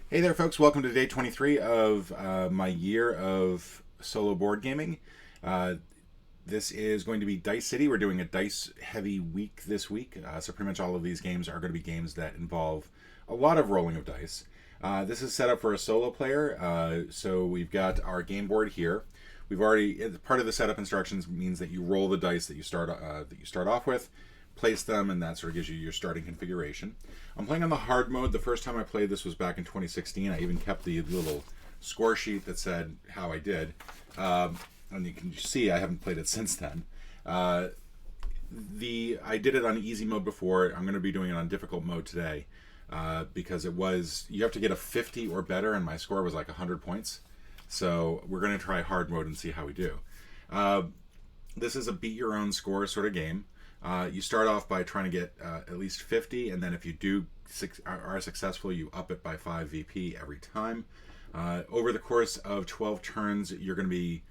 Hey there, folks. Welcome to day 23 of my year of solo board gaming. Uh, this is going to be Dice City. We're doing a dice heavy week this week. So, pretty much all of these games are going to be games that involve a lot of rolling of dice. This is set up for a solo player. So, we've got our game board here. We've already, part of the setup instructions means that you roll the dice that you start off with, place them, and that sort of gives you your starting configuration. I'm playing on the hard mode. The first time I played this was back in 2016. I even kept the little score sheet that said how I did. And you can see I haven't played it since then. I did it on easy mode before. I'm going to be doing it on difficult mode today because you have to get a 50 or better, and my score was like 100 points. So we're going to try hard mode and see how we do. This is a beat your own score sort of game. You start off by trying to get at least 50, and then if you are successful, you up it by 5 VP every time. Over the course of 12 turns, you're going to be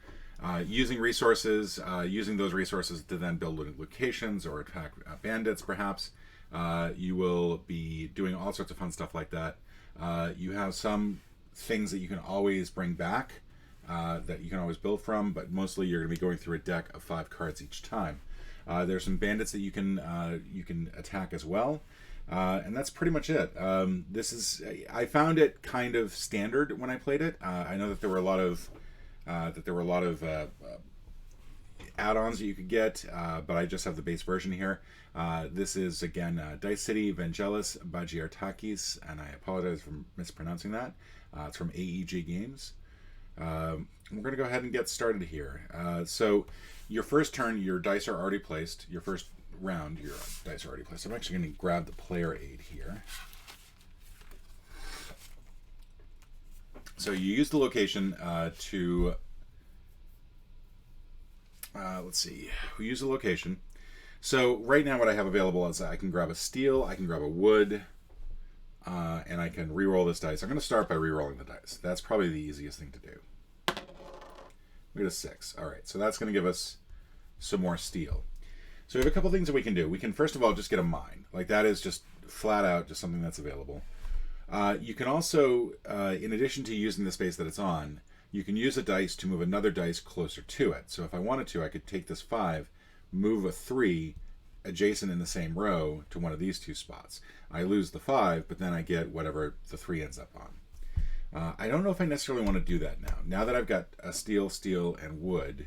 using resources, using those resources to then build locations or attack bandits, perhaps. You will be doing all sorts of fun stuff like that. You have some things that you can always bring back, that you can always build from, but mostly you're going to be going through a deck of 5 cards each time. There's some bandits that you can attack as well, and that's pretty much it. I found it kind of standard when I played it. I know that there were a lot of add-ons that you could get, but I just have the base version here. This is again Dice City Vangelis Bagiartakis, and I apologize for mispronouncing that. It's from AEG Games. We're going to go ahead and get started here. So your first turn, your dice are already placed. Your first round, your dice are already placed. I'm actually going to grab the player aid here. So you use the location to... let's see. We use the location. So right now what I have available is I can grab a steel, I can grab a wood, and I can re-roll this dice. I'm going to start by re-rolling the dice. That's probably the easiest thing to do. We get a 6. All right, so that's going to give us some more steel. So we have a couple things that we can do. We can first of all just get a mine. Like that is just flat out just something that's available. You can also, in addition to using the space that it's on, you can use a dice to move another dice closer to it. So if I wanted to, I could take this 5, move a 3 adjacent in the same row to one of these two spots. I lose the 5, but then I get whatever the 3 ends up on. I don't know if I necessarily want to do that now. Now that I've got a steel, and wood,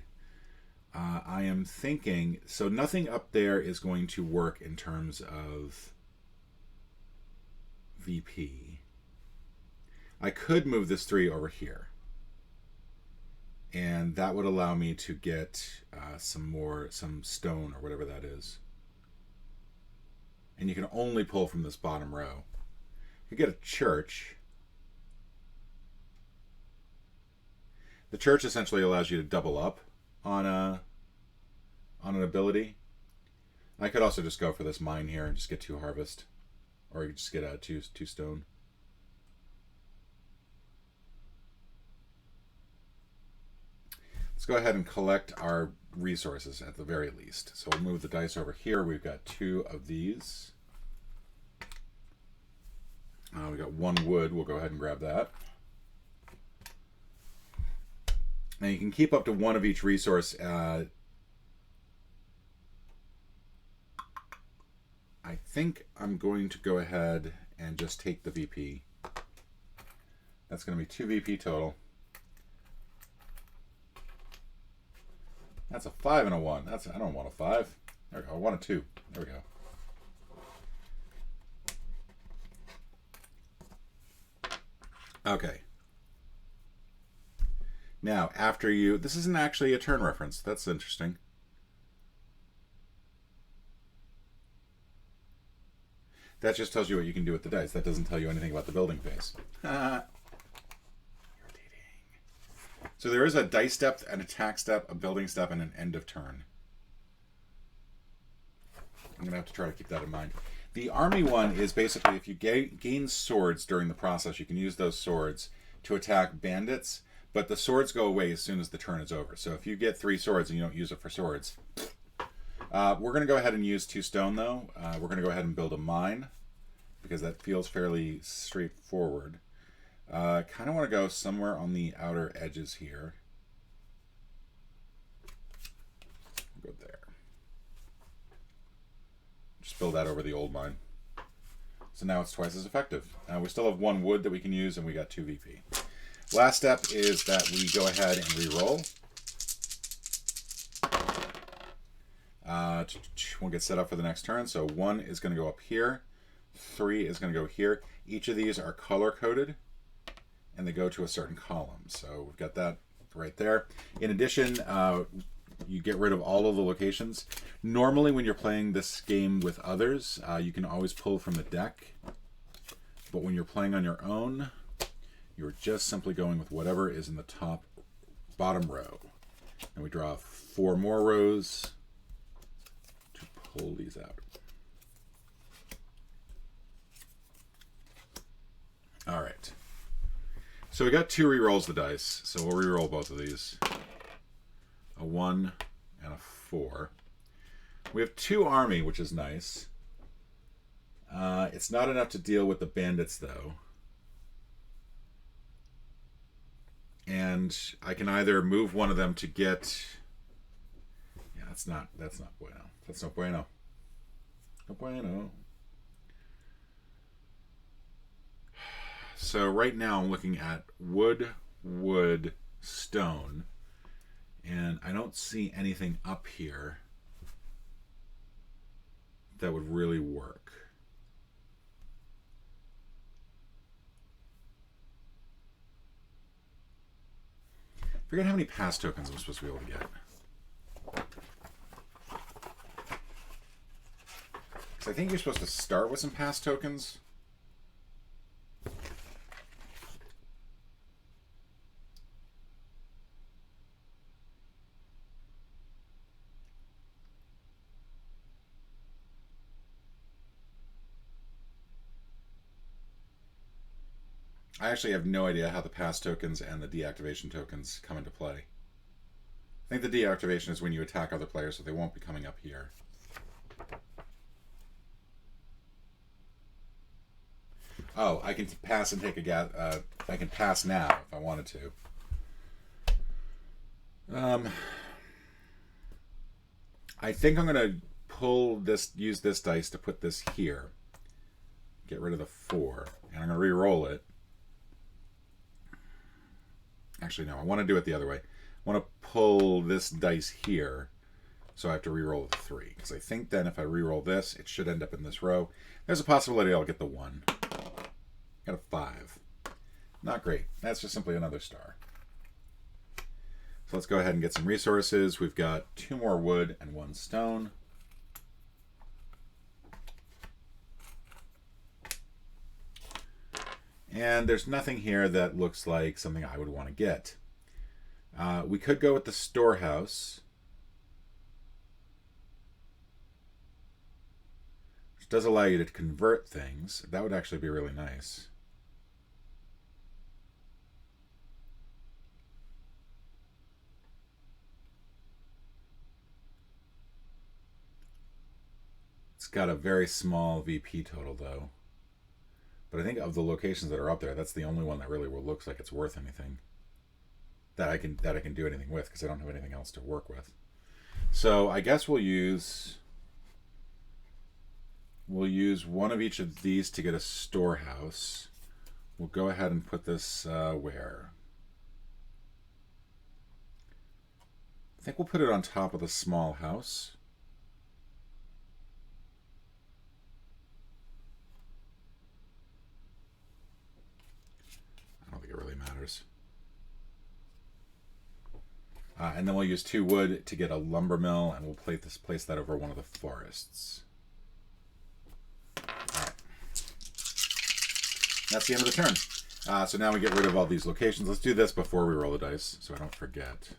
I am thinking, so nothing up there is going to work in terms of VP. I could move this 3 over here, and that would allow me to get some stone or whatever that is. And you can only pull from this bottom row. You get a church. The church essentially allows you to double up on an ability. I could also just go for this mine here and just get 2 harvest, or you just get two stone. Let's go ahead and collect our resources at the very least. So we'll move the dice over here. We've got 2 of these. We got 1 wood. We'll go ahead and grab that. Now you can keep up to 1 of each resource. I think I'm going to go ahead and just take the VP. That's going to be 2 VP total. That's a 5 and a 1. I don't want a 5. There we go. I want a 2. There we go. Okay. Now, after you... This isn't actually a turn reference. That's interesting. That just tells you what you can do with the dice. That doesn't tell you anything about the building phase. Irritating. So there is a dice step, an attack step, a building step, and an end of turn. I'm going to have to try to keep that in mind. The army one is basically if you gain swords during the process, you can use those swords to attack bandits, but the swords go away as soon as the turn is over. So if you get 3 swords and you don't use it for swords... we're going to go ahead and use 2 stone, though. We're going to go ahead and build a mine, because that feels fairly straightforward. Kind of want to go somewhere on the outer edges here. Go there. Just build that over the old mine. So now it's twice as effective. We still have 1 wood that we can use, and we got 2 VP. Last step is that we go ahead and re-roll. We'll get set up for the next turn. So 1 is going to go up here. 3 is going to go here. Each of these are color-coded, and they go to a certain column. So we've got that right there. In addition, you get rid of all of the locations. Normally, when you're playing this game with others, you can always pull from the deck. But when you're playing on your own, you're just simply going with whatever is in the bottom row. And we draw 4 more rows to pull these out. All right. So we got 2 re-rolls of the dice. So we'll re-roll both of these. A 1 and a 4. We have 2 army, which is nice. It's not enough to deal with the bandits, though. And I can either move one of them to get... Yeah, that's not bueno. That's no bueno. No bueno. So right now I'm looking at wood, stone. And I don't see anything up here that would really work. I forget how many pass tokens I'm supposed to be able to get. Because I think you're supposed to start with some pass tokens. I actually have no idea how the pass tokens and the deactivation tokens come into play. I think the deactivation is when you attack other players, so they won't be coming up here. Oh, I can pass and take a gas. I can pass now if I wanted to. I think I'm gonna use this dice to put this here. Get rid of the 4, and I'm gonna re-roll it. Actually, no, I want to do it the other way. I want to pull this dice here, so I have to re-roll the 3. Because I think then if I re-roll this, it should end up in this row. There's a possibility I'll get the 1. Got a 5. Not great. That's just simply another star. So let's go ahead and get some resources. We've got 2 more wood and 1 stone. And there's nothing here that looks like something I would want to get. We could go with the storehouse, which does allow you to convert things. That would actually be really nice. It's got a very small VP total, though. But I think of the locations that are up there, that's the only one that really looks like it's worth anything. That I can do anything with, because I don't have anything else to work with. So I guess we'll use one of each of these to get a storehouse. We'll go ahead and put this where? I think we'll put it on top of the small house. I don't think it really matters. And then we'll use 2 wood to get a lumber mill, and we'll place that over one of the forests. All right. That's the end of the turn. So now we get rid of all these locations. Let's do this before we roll the dice, so I don't forget.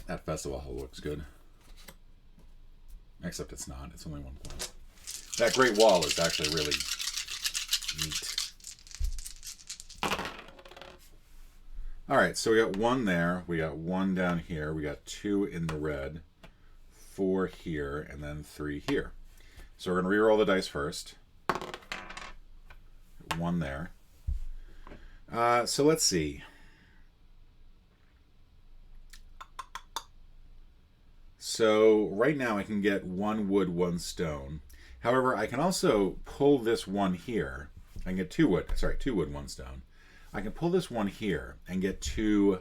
That festival hall looks good. Except it's not. It's only 1 point. That great wall is actually really neat. All right, so we got one there. We got one down here. We got two in the red, four here, and then three here. So we're going to re-roll the dice first. One there. So let's see. So right now I can get one wood, one stone. However, I can also pull this one here. I can get two wood, one stone. I can pull this one here and get two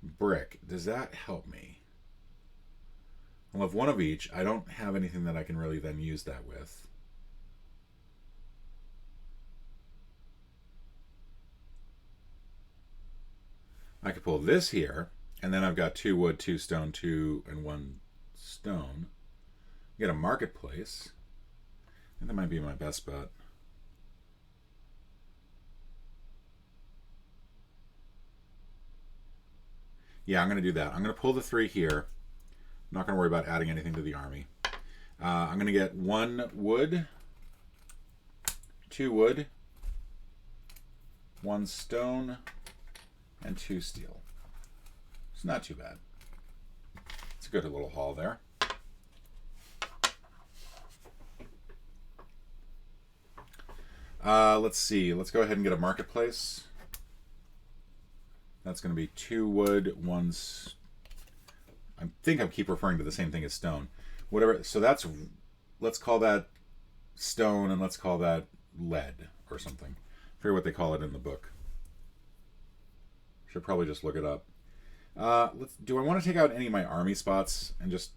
brick. Does that help me? I'll have one of each. I don't have anything that I can really then use that with. I could pull this here, and then I've got two wood, two stone, two and one stone. Get a marketplace. I think that might be my best bet. Yeah, I'm going to do that. I'm going to pull the three here. I'm not going to worry about adding anything to the army. I'm going to get one wood, two wood, one stone, and two steel. It's not too bad. It's a good little haul there. Let's see. Let's go ahead and get a marketplace. That's going to be two wood, I think I keep referring to the same thing as stone. Whatever. So that's, let's call that stone and let's call that lead or something. I forget what they call it in the book. Should probably just look it up. Do I want to take out any of my army spots and just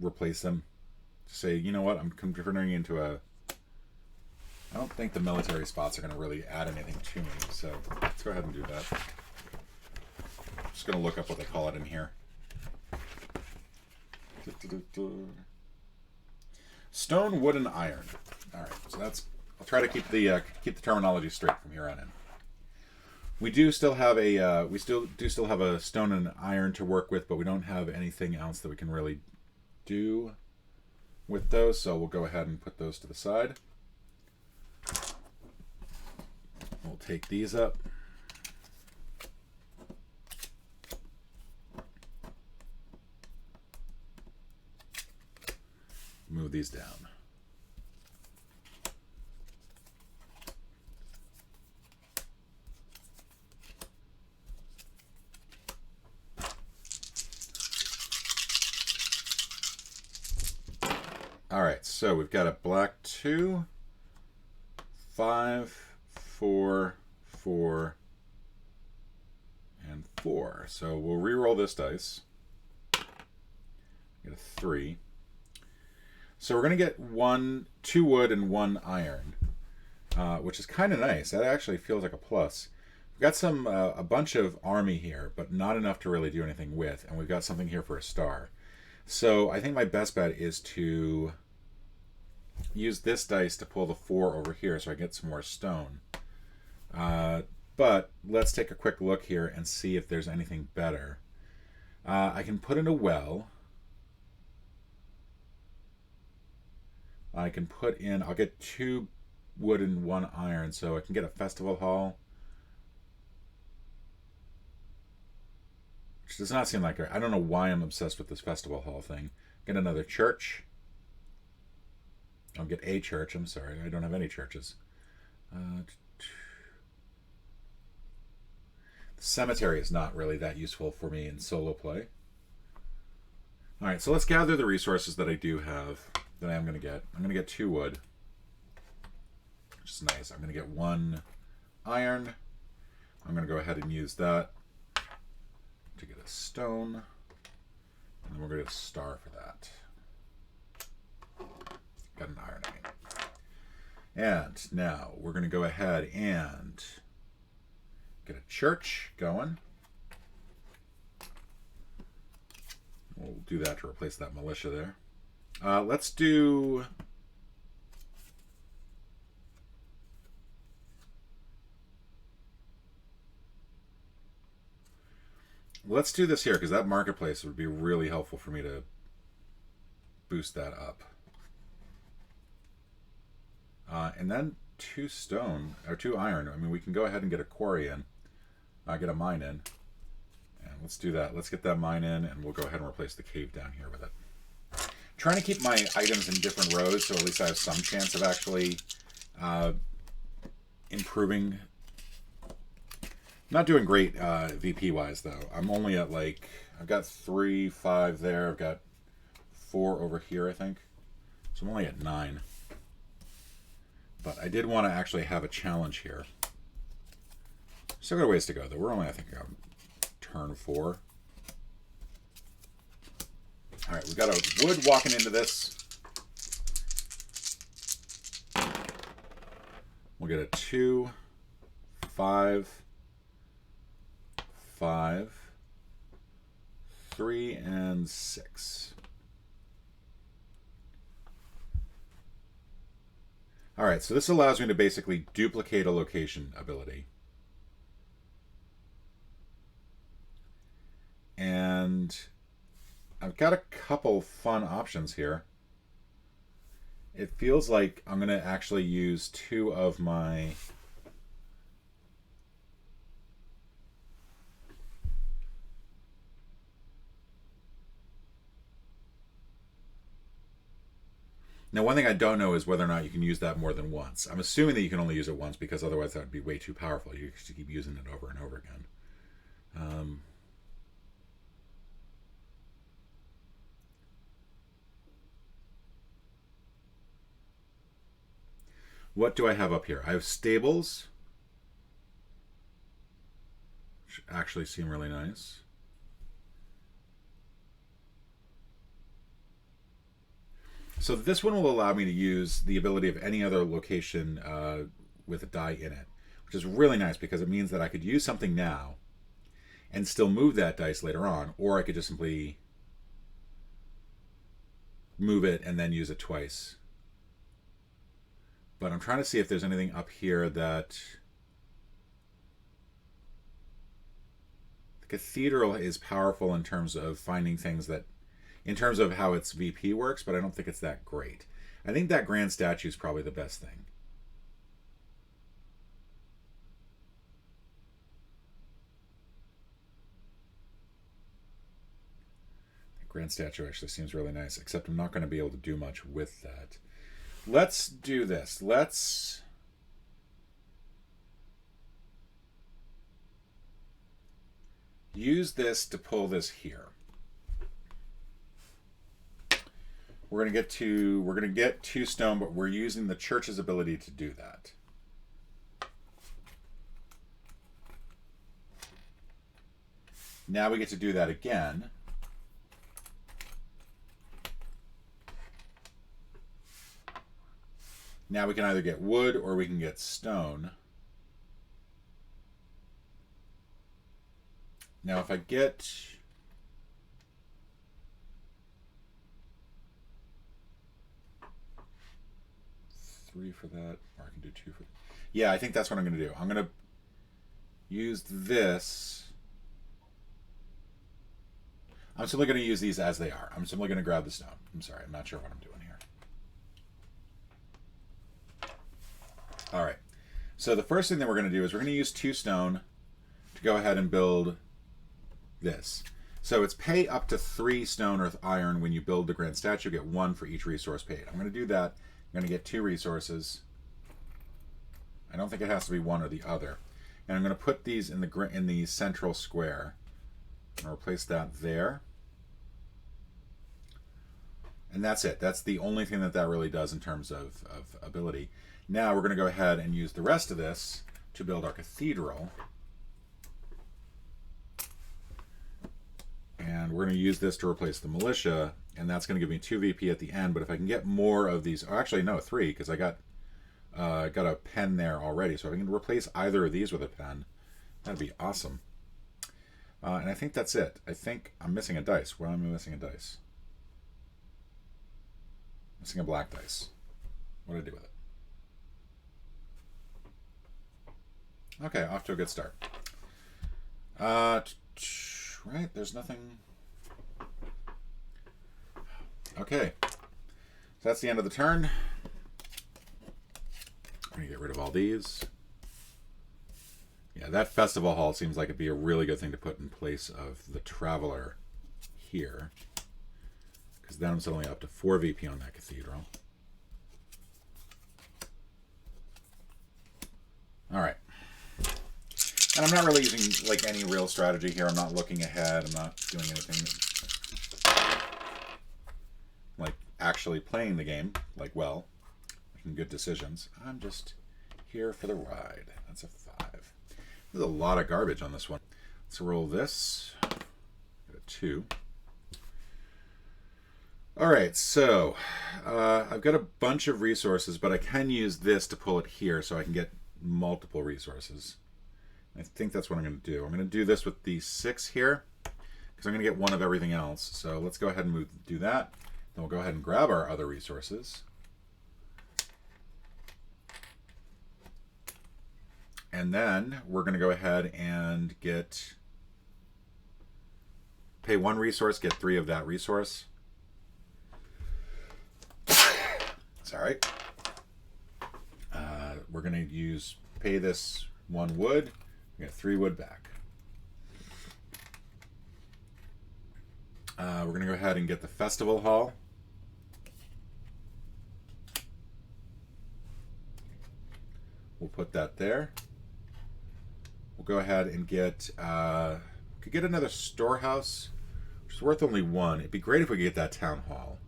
replace them? Say, you know what, I'm converting into a... I don't think the military spots are going to really add anything to me, so let's go ahead and do that. I'm just going to look up what they call it in here. Stone, wood, and iron. All right, so that's... I'll try to keep the terminology straight from here on in. We do still have a have a stone and iron to work with, but we don't have anything else that we can really do with those. So we'll go ahead and put those to the side. We'll take these up. Move these down. All right, so we've got a black 2, 5, 4, 4, and 4. So we'll re-roll this dice. Get a 3. So we're going to get 2 wood and 1 iron, which is kind of nice. That actually feels like a plus. We've got a bunch of army here, but not enough to really do anything with, and we've got something here for a star. So I think my best bet is to use this dice to pull the 4 over here so I get some more stone. But let's take a quick look here and see if there's anything better. I can put in a well. I can put in, I'll get 2 wood and 1 iron, so I can get a festival hall. Which does not seem like, I don't know why I'm obsessed with this festival hall thing. Get another church. I'll get a church, I'm sorry, I don't have any churches. The cemetery is not really that useful for me in solo play. Alright, so let's gather the resources that I do have, that I am going to get. I'm going to get 2 wood, which is nice. I'm going to get 1 iron. I'm going to go ahead and use that to get a stone. And then we're going to get a star for that. Got an iron, I mean. And now we're going to go ahead and get a church going. We'll do that to replace that militia there. Let's do... Let's do this here, because that marketplace would be really helpful for me to boost that up. And then 2 stone, or 2 iron. I mean, we can go ahead and get a quarry in. get a mine in. And let's do that. Let's get that mine in, and we'll go ahead and replace the cave down here with it. Trying to keep my items in different rows, so at least I have some chance of actually improving. Not doing great VP-wise, though. I'm only at, like, I've got 3, 5 there. I've got 4 over here, I think. So I'm only at 9. But I did want to actually have a challenge here. Still got a ways to go, though. We're only, I think, on turn 4. All right, we've got a wood walking into this. We'll get a 2, 5, 5, 3, and 6. All right, so this allows me to basically duplicate a location ability. And I've got a couple fun options here. It feels like I'm going to actually use 2 of my... Now, one thing I don't know is whether or not you can use that more than once. I'm assuming that you can only use it once because otherwise that would be way too powerful. You should keep using it over and over again. What do I have up here? I have stables, which actually seem really nice. So this one will allow me to use the ability of any other location with a die in it, which is really nice because it means that I could use something now and still move that dice later on, or I could just simply move it and then use it twice. But I'm trying to see if there's anything up here that... The cathedral is powerful in terms of finding things that... In terms of how its VP works, but I don't think it's that great. I think that grand statue is probably the best thing. The grand statue actually seems really nice, except I'm not going to be able to do much with that. Let's do this. Let's... use this to pull this here. We're gonna get 2 stone, but we're using the church's ability to do that. Now we get to do that again. Now we can either get wood or we can get stone. Now if I get... 3 for that, or I can do 2 for that. Yeah, I think that's what I'm going to do. I'm going to use this. I'm simply going to use these as they are. I'm simply going to grab the stone. I'm sorry, I'm not sure what I'm doing here. All right. So the first thing that we're going to do is we're going to use 2 stone to go ahead and build this. So it's pay up to 3 stone or iron when you build the grand statue. Get 1 for each resource paid. I'm going to do that. I'm going to get 2 resources. I don't think it has to be one or the other. And I'm going to put these in the central square. I'm going to replace that there. And that's it. That's the only thing that really does in terms of ability. Now we're going to go ahead and use the rest of this to build our cathedral. And we're going to use this to replace the militia. And that's going to give me 2 VP at the end. But if I can get more of these... Oh, actually, no, 3, because I got a pen there already. So if I can replace either of these with a pen, that'd be awesome. And I think that's it. I think I'm missing a dice. Why am I missing a dice? Missing a black dice. What did I do with it? Okay, off to a good start. Right, there's nothing... Okay, so that's the end of the turn. I'm going to get rid of all these. Yeah, that festival hall seems like it'd be a really good thing to put in place of the traveler here. Because then I'm suddenly up to 4 VP on that cathedral. Alright. And I'm not really using like any real strategy here. I'm not looking ahead. I'm not doing anything like actually playing the game like well, making good decisions. I'm just here for the ride. That's a 5. There's a lot of garbage on this one. Let's roll this. Got a 2. Alright, so I've got a bunch of resources, but I can use this to pull it here so I can get multiple resources. I think that's what I'm going to do. I'm going to do this with the 6 here because I'm going to get one of everything else. So let's go ahead and do that. Then we'll go ahead and grab our other resources. And then we're going to go ahead and pay 1 resource, get 3 of that resource. Sorry. We're going to pay this 1 wood. We got 3 wood back. We're going to go ahead and get the festival hall. We'll put that there. We'll go ahead and get could get another storehouse, which is worth only 1. It'd be great if we could get that town hall,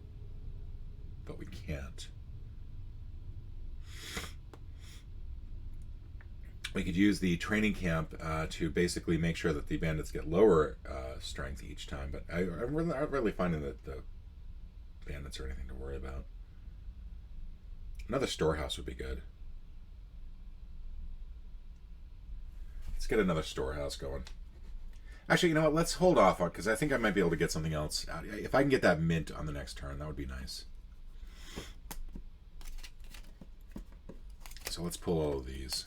but we can't. We could use the training camp to basically make sure that the bandits get lower strength each time, but I'm really finding that the bandits are anything to worry about. Another storehouse would be good. Let's get another storehouse going. Actually, you know what? Let's hold off on, because I think I might be able to get something else out. If I can get that mint on the next turn, that would be nice. So let's pull all of these.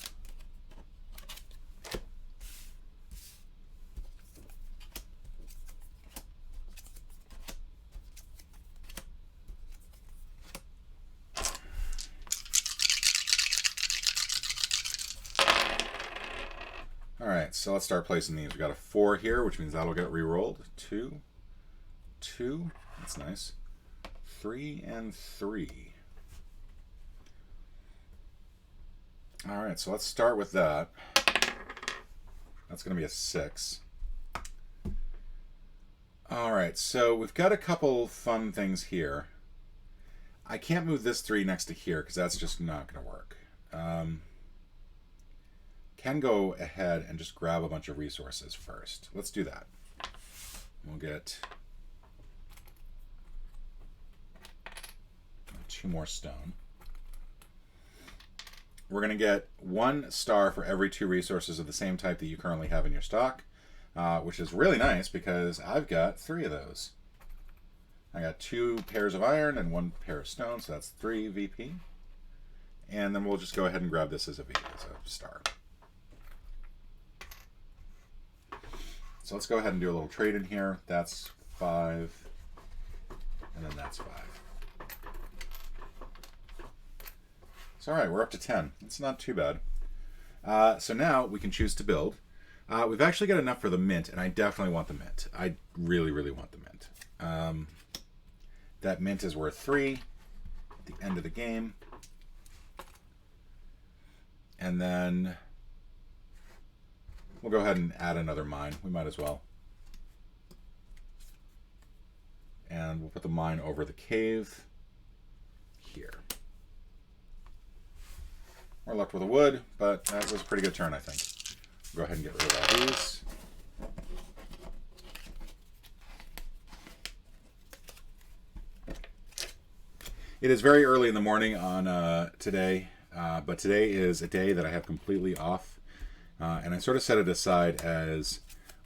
Alright, so let's start placing these. We got a 4 here, which means that'll get re-rolled. 2, 2, that's nice. 3 and 3. Alright, so let's start with that. That's going to be a 6. Alright, so we've got a couple fun things here. I can't move this 3 next to here because that's just not going to work. Can go ahead and just grab a bunch of resources first. Let's do that. We'll get 2 more stone. We're going to get 1 star for every 2 resources of the same type that you currently have in your stock, which is really nice because I've got 3 of those. I got 2 pairs of iron and 1 pair of stone, so that's 3 VP. And then we'll just go ahead and grab this as a star. So let's go ahead and do a little trade in here. That's 5, and then that's 5. So all right, we're up to 10. It's not too bad. So now we can choose to build. We've actually got enough for the mint, and I definitely want the mint. I really, really want the mint. That mint is worth 3 at the end of the game. And then we'll go ahead and add another mine. We might as well. And we'll put the mine over the cave here. We're left with a wood, but that was a pretty good turn, I think. Go ahead and get rid of all these. It is very early in the morning on today, but today is a day that I have completely off. And I sort of set it aside as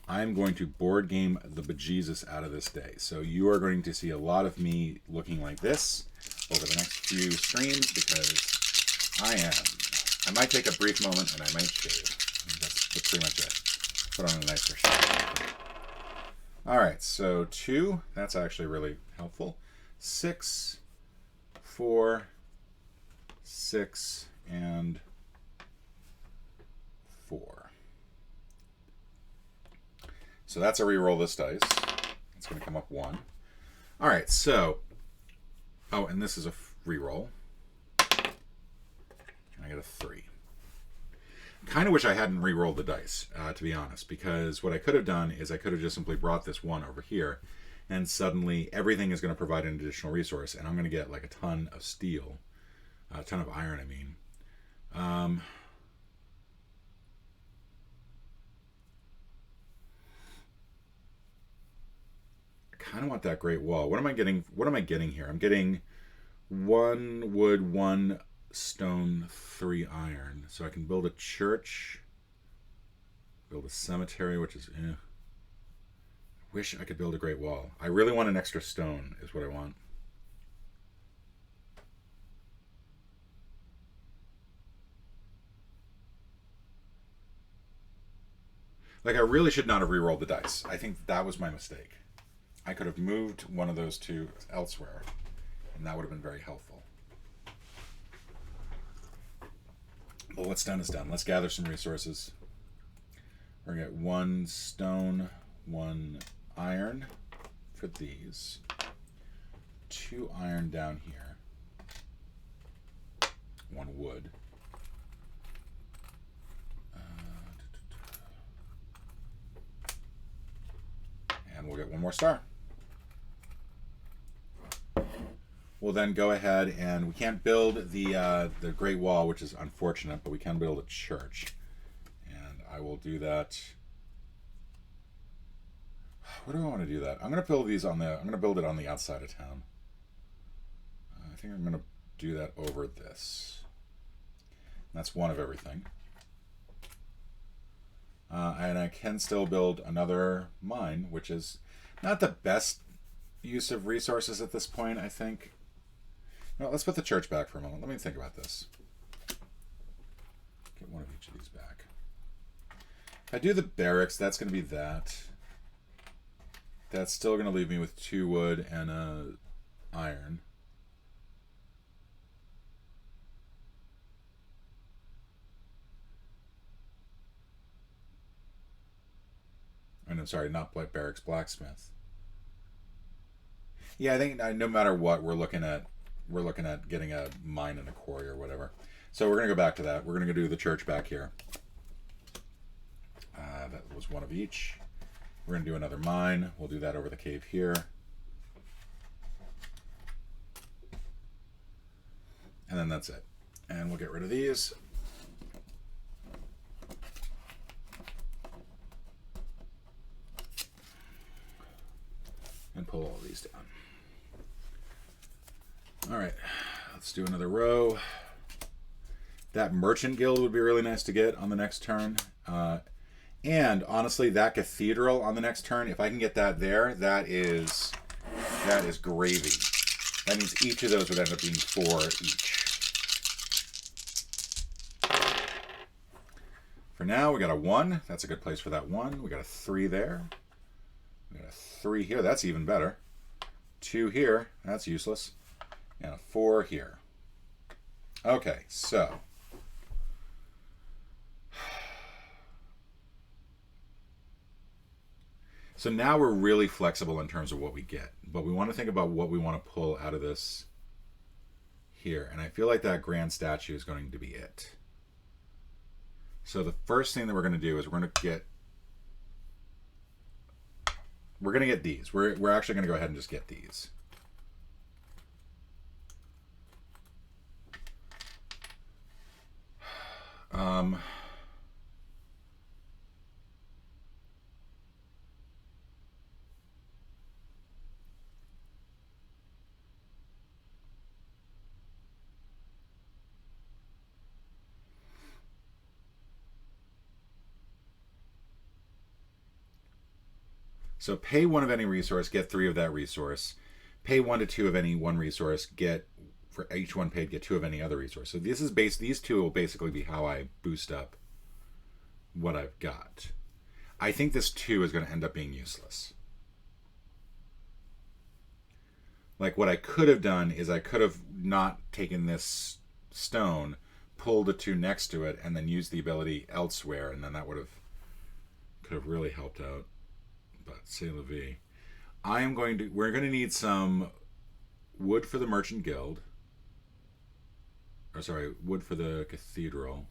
I'm going to board game the bejesus out of this day. So you are going to see a lot of me looking like this over the next few streams because I might take a brief moment and I might shave. That's pretty much it. Put on a nicer shave. Alright, so 2, that's actually really helpful. 6, 4, 6, and 4. So that's a reroll this dice. It's going to come up 1. All right, so... Oh, and this is a reroll. I get a 3. Kind of wish I hadn't re-rolled the dice, to be honest, because what I could have done is I could have just simply brought this 1 over here, and suddenly everything is going to provide an additional resource, and I'm going to get like a ton of steel, a ton of iron, I mean. I kind of want that Great Wall. What am I getting? What am I getting here? I'm getting 1 wood, 1 stone, 3 iron. So I can build a church, build a cemetery, which is wish I could build a Great Wall. I really want an extra stone is what I want. Like, I really should not have re-rolled the dice. I think that was my mistake. I could have moved one of those 2 elsewhere, and that would have been very helpful. But what's done is done. Let's gather some resources. We're going to get 1 stone, 1 iron for these. 2 iron down here. 1 wood. And we'll get 1 more star. We'll then go ahead and we can't build the Great Wall, which is unfortunate, but we can build a church. And I will do that. Where do I want to do that? I'm going to build these on the. I'm going to build it on the outside of town. I think I'm going to do that over this. And that's 1 of everything. And I can still build another mine, which is not the best use of resources at this point, I think. No, let's put the church back for a moment. Let me think about this. Get 1 of each of these back. If I do the barracks, that's going to be that. That's still going to leave me with 2 wood and a iron. And I'm sorry, not barracks, blacksmith. Yeah, I think no matter what, we're looking at getting a mine and a quarry or whatever. So we're gonna go back to that. We're gonna go do the church back here. That was 1 of each. We're gonna do another mine. We'll do that over the cave here. And then that's it. And we'll get rid of these. And pull all these down. All right, let's do another row. That merchant guild would be really nice to get on the next turn. And honestly, that cathedral on the next turn, if I can get that there, that is gravy. That means each of those would end up being 4 each. For now, we got a 1. That's a good place for that 1. We got a 3 there. We got a 3 here. That's even better. 2 here. That's useless. And a 4 here. Okay, so. So now we're really flexible in terms of what we get. But we want to think about what we want to pull out of this here. And I feel like that grand statue is going to be it. So the first thing that we're going to do is we're going to get these. We're actually going to go ahead and just get these. So pay 1 of any resource, get 3 of that resource. Pay 1 to 2 of any one resource, get for each 1 paid, get 2 of any other resource. So this is these 2 will basically be how I boost up what I've got. I think this 2 is going to end up being useless. Like, what I could have done is I could have not taken this stone, pulled the 2 next to it, and then used the ability elsewhere, and then that could have really helped out. but c'est la vie. We're going to need some wood for the Merchant Guild. Or sorry, wood for the cathedral.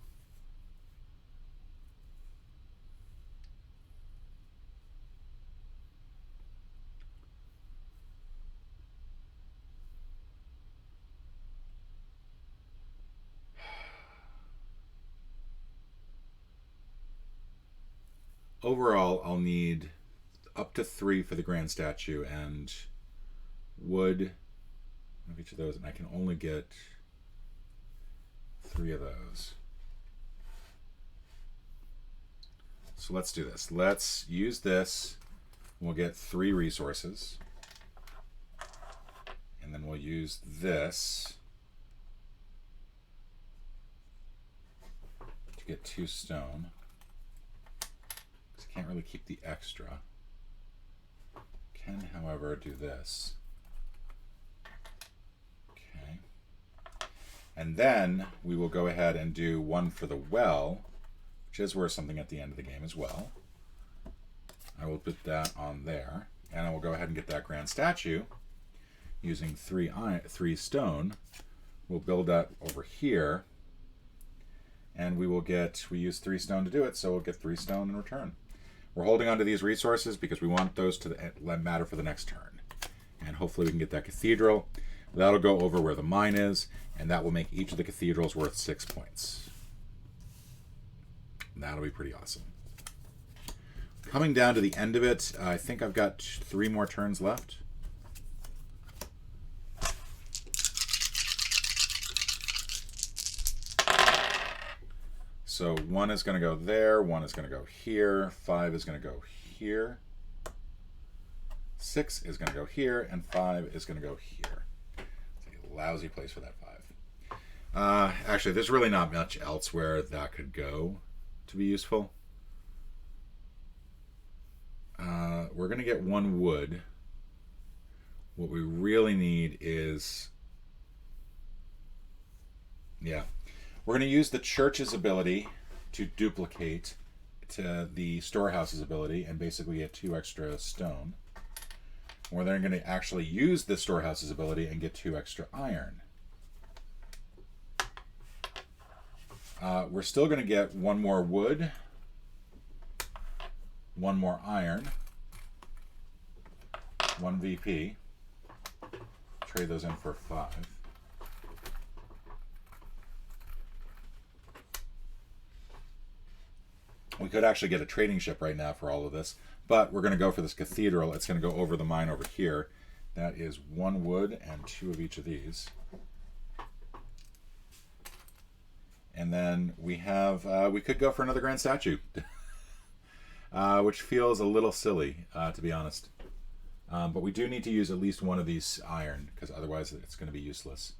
Overall, I'll need up to 3 for the grand statue and wood of each of those, and I can only get 3 of those. So let's do this. Let's use this. We'll get 3 resources. And then we'll use this to get 2 stone. Can't really keep the extra. Can, however, do this. Okay. And then we will go ahead and do 1 for the well, which is worth something at the end of the game as well. I will put that on there. And I will go ahead and get that grand statue using 3 stone. We'll build that over here. And we use 3 stone to do it, so we'll get 3 stone in return. We're holding on to these resources because we want those to matter for the next turn. And hopefully we can get that cathedral. That'll go over where the mine is, and that will make each of the cathedrals worth 6 points. That'll be pretty awesome. Coming down to the end of it, I think I've got 3 more turns left. So 1 is going to go there, 1 is going to go here, 5 is going to go here, 6 is going to go here, and 5 is going to go here. It's a lousy place for that 5. Actually, there's really not much else where that could go to be useful. We're going to get 1 wood. What we really need is... yeah. We're going to use the church's ability to duplicate to the storehouse's ability and basically get 2 extra stone. We're then going to actually use the storehouse's ability and get 2 extra iron. We're still going to get 1 more wood, 1 more iron, 1 VP. Trade those in for 5. We could actually get a trading ship right now for all of this, but we're going to go for this cathedral. It's going to go over the mine over here. That is 1 wood and 2 of each of these. And then we have, we could go for another grand statue, which feels a little silly, to be honest. But we do need to use at least 1 of these iron, because otherwise it's going to be useless.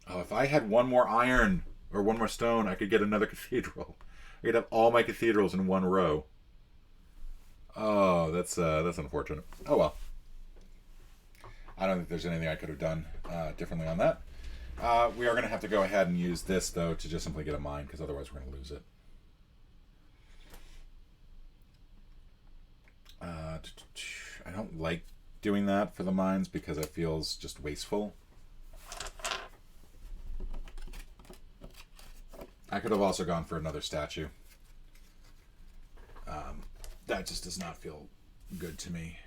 Oh, if I had 1 more iron or 1 more stone, I could get another cathedral. I could have all my cathedrals in 1 row. Oh, that's unfortunate. Oh well. I don't think there's anything I could have done differently on that. We are going to have to go ahead and use this, though, to just simply get a mine, because otherwise we're going to lose it. I don't like doing that for the mines because it feels just wasteful. I could have also gone for another statue. That just does not feel good to me.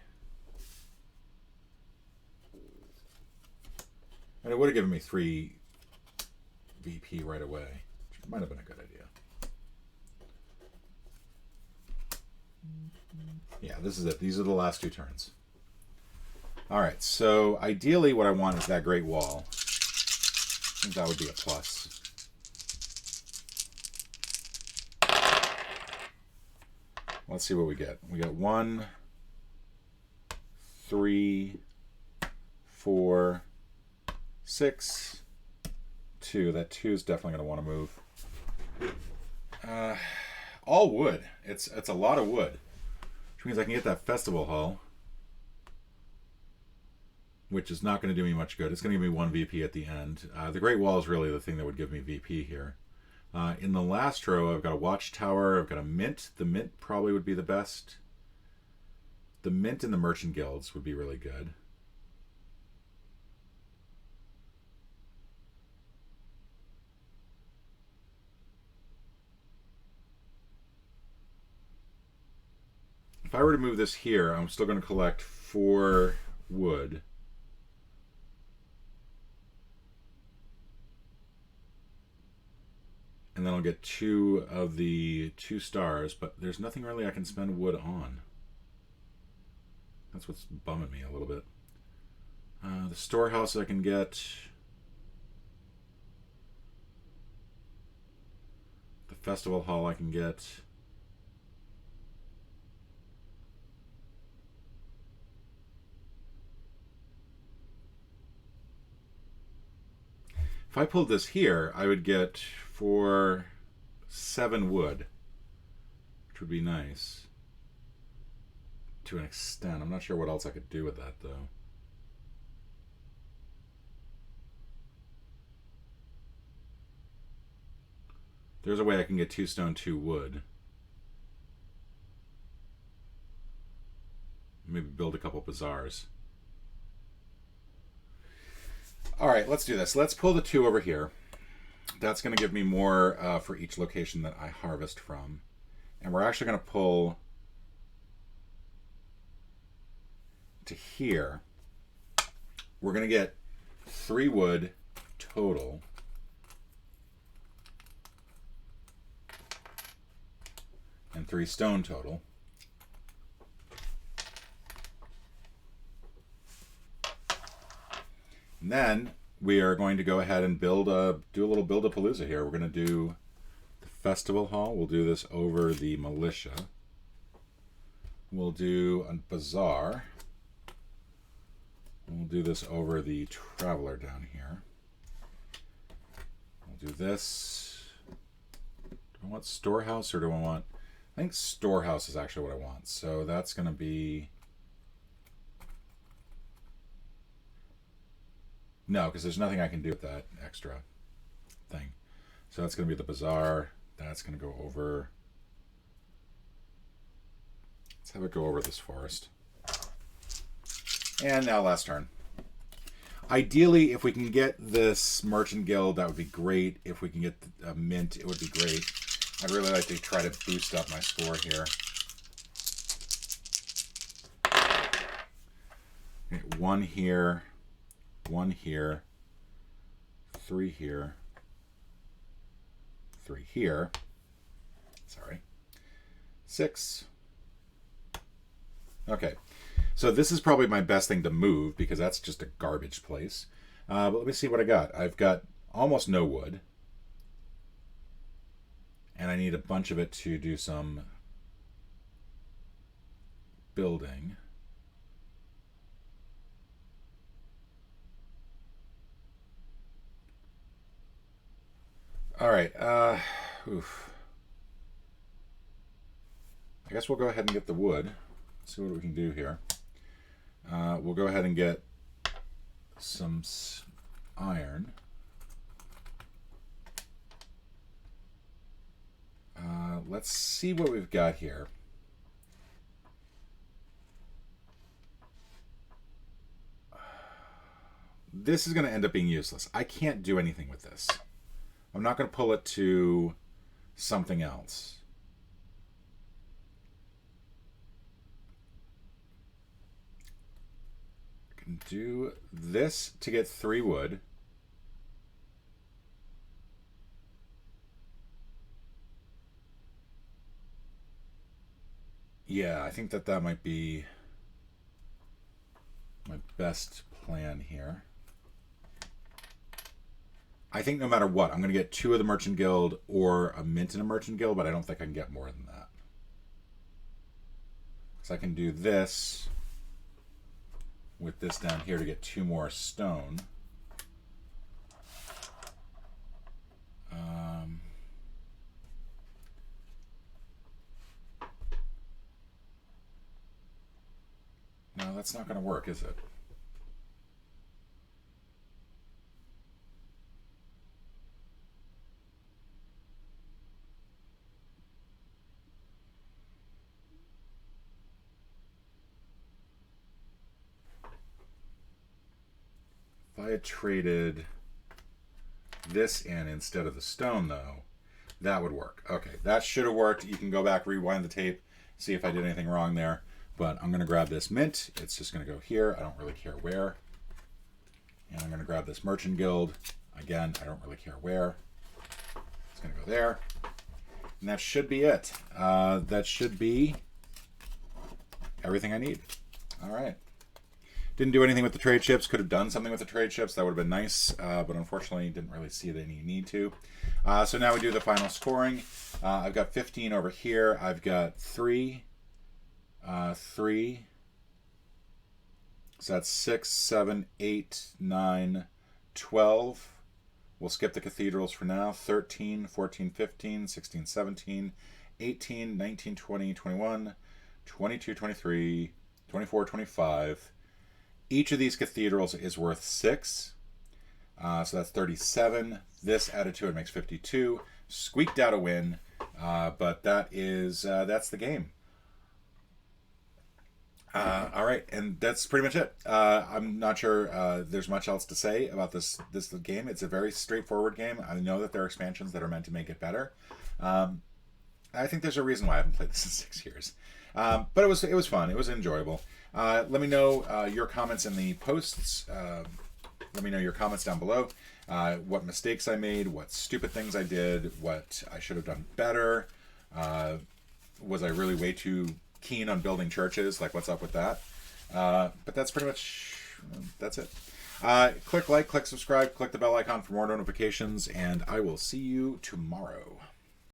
And it would have given me 3 VP right away, which might have been a good idea. Yeah, this is it. These are the last 2 turns. Alright, so ideally what I want is that Great Wall. I think that would be a plus. Let's see what we get. We got 1, 3, 4, 6, 2. That 2 is definitely going to want to move. All wood. It's a lot of wood. Which means I can get that festival hall. Which is not going to do me much good. It's going to give me 1 VP at the end. The Great Wall is really the thing that would give me VP here. In the last row, I've got a watchtower. I've got a mint. The mint probably would be the best. the mint and the merchant guilds would be really good. If I were to move this here, I'm still going to collect 4 wood. And then I'll get 2 of the 2 stars, but there's nothing really I can spend wood on. That's what's bumming me a little bit. The storehouse I can get. The festival hall I can get. If I pulled this here, I would get for 7 wood, which would be nice to an extent. I'm not sure what else I could do with that, though. There's a way I can get 2 stone, 2 wood. Maybe build a couple bazaars. All right, let's do this. Let's pull the 2 over here. That's going to give me more for each location that I harvest from. And we're actually going to pull to here. We're going to get 3 wood total. And 3 stone total. And then we are going to go ahead and do a little build-a-palooza here. We're going to do the festival hall. We'll do this over the militia. We'll do a bazaar. We'll do this over the traveler down here. We'll do this. Do I want storehouse or do I want... I think storehouse is actually what I want. So that's going to be... No, because there's nothing I can do with that extra thing. So that's going to be the bazaar. That's going to go over... Let's have it go over this forest. And now last turn. Ideally, if we can get this merchant guild, that would be great. If we can get a mint, it would be great. I'd really like to try to boost up my score here. Okay, 1 here, 1 here, 3 here, 3 here. Sorry. 6. Okay. So this is probably my best thing to move because that's just a garbage place. But let me see what I got. I've got almost no wood. And I need a bunch of it to do some building. All right. Oof. I guess we'll go ahead and get the wood. See what we can do here. We'll go ahead and get some iron. Let's see what we've got here. This is going to end up being useless. I can't do anything with this. I'm not going to pull it to something else. I can do this to get 3 wood. Yeah, I think that might be my best plan here. I think no matter what, I'm going to get 2 of the Merchant Guild or a mint in a Merchant Guild, but I don't think I can get more than that. So I can do this with this down here to get 2 more stone. No, that's not going to work, is it? I had traded this in instead of the stone, though, that would work. Okay, that should have worked. You can go back, rewind the tape, see if I did anything wrong there. But I'm going to grab this mint. It's just going to go here. I don't really care where. And I'm going to grab this Merchant Guild. Again, I don't really care where. It's going to go there. And that should be it. That should be everything I need. All right. Didn't do anything with the trade chips. Could have done something with the trade chips. That would have been nice. But unfortunately, didn't really see any need to. So now we do the final scoring. I've got 15 over here. I've got 3. 3. So that's 6, 7, 8, 9, 12. We'll skip the cathedrals for now. 13, 14, 15, 16, 17, 18, 19, 20, 21, 22, 23, 24, 25. Each of these cathedrals is worth 6. So that's 37. This added to it makes 52. Squeaked out a win. But that's the game. All right, and that's pretty much it. I'm not sure there's much else to say about this game. It's a very straightforward game. I know that there are expansions that are meant to make it better. I think there's a reason why I haven't played this in 6 years. But it was fun. It was enjoyable. Let me know your comments in the posts. Let me know your comments down below. What mistakes I made, what stupid things I did, what I should have done better. Was I really way too keen on building churches? Like, what's up with that? But that's pretty much, that's it. Click like, click subscribe, click the bell icon for more notifications, and I will see you tomorrow.